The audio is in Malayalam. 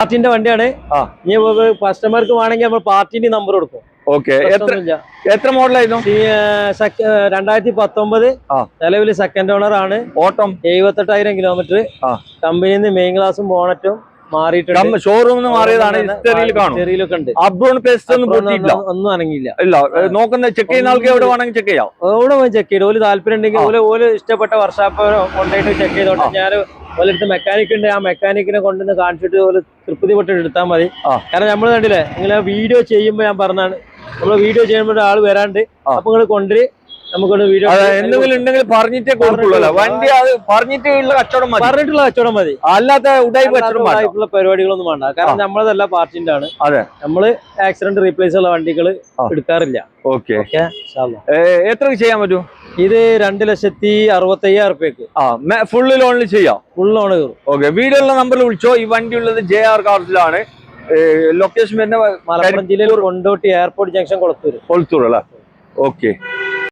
പാർട്ടിന്റെ വണ്ടിയാണ്. ഇനി കസ്റ്റമർക്ക് വേണമെങ്കിൽ നമ്മൾ പാർട്ടിന്റെ നമ്പർ കൊടുക്കും. ഓക്കെ, എത്ര മോഡലായിരുന്നു? 2019 നിലവിൽ സെക്കൻഡ് ഓണർ ആണ്. ഓട്ടം 78,000 കിലോമീറ്റർ. കമ്പനിയിൽ നിന്ന് മെയിൻ ഗ്ലാസും ബോണറ്റും മാറിയിട്ടുണ്ട്. ഷോറൂമിൽ മാറിയതാണ്. ഒന്നും അനങ്ങിയില്ല. ഇല്ല, നോക്കുന്ന ചെക്ക് ചെയ്യുന്ന ആൾക്ക് എവിടെ വേണമെങ്കിൽ ചെക്ക് ചെയ്യാം. എവിടെ പോയി ചെക്ക് ചെയ്യും. ഓല് താല്പര്യം ഉണ്ടെങ്കിൽ ഓല് ഇഷ്ടപ്പെട്ട വർഷാപ്പ് കൊണ്ടുപോയിട്ട് ചെക്ക് ചെയ്തോട്ടെ. ഞാൻ ഓലടുത്ത് മെക്കാനിക് ഉണ്ട്, ആ മെക്കാനിക്കിനെ കൊണ്ടുവന്ന് കാണിച്ചിട്ട് ഓല് തൃപ്തിപ്പെട്ടിട്ട് എടുത്താൽ മതി. കാരണം നമ്മൾ കണ്ടില്ലേ, നിങ്ങൾ വീഡിയോ ചെയ്യുമ്പോൾ ഞാൻ പറഞ്ഞാണ്, നമ്മള് വീഡിയോ ചെയ്യുമ്പോൾ ആള് വരാണ്ട്, അപ്പൊ നിങ്ങൾ കൊണ്ടുവരും. നമുക്കൊരു വീഡിയോ എന്തെങ്കിലും ഉണ്ടെങ്കിൽ പറഞ്ഞിട്ടേ കൊടുക്കുള്ളൂ. വണ്ടി അത് പറഞ്ഞിട്ടുള്ള കച്ചവടം മതി, പറഞ്ഞിട്ടുള്ള കച്ചവടം മതി. അല്ലാത്ത ഉടായ്പുള്ള പരിപാടികളൊന്നും വേണ്ട. കാരണം നമ്മളതല്ല പാർട്ടിന്റെ ആണ്. അതെ, നമ്മള് ആക്സിഡന്റ് റീപ്ലേസ് ഉള്ള വണ്ടികൾ എടുക്കാറില്ല. ഓക്കെ, എത്ര ചെയ്യാൻ പറ്റും ഇത്? 2,65,000 റുപ്യക്ക് ഫുള്ള് ലോണിൽ ചെയ്യാം. ഫുൾ ലോൺ കയറും. ഓക്കെ, വീഡിയോയുള്ള നമ്പറിൽ വിളിച്ചോ. ഈ വണ്ടി ഉള്ളത് JR കാർസിലാണ്. ലൊക്കേഷൻ മലപ്പുറം ജില്ലയിൽ കൊണ്ടോട്ടി എയർപോർട്ട് ജംഗ്ഷൻ കൊളത്തൂർ അല്ലേ? ഓക്കെ.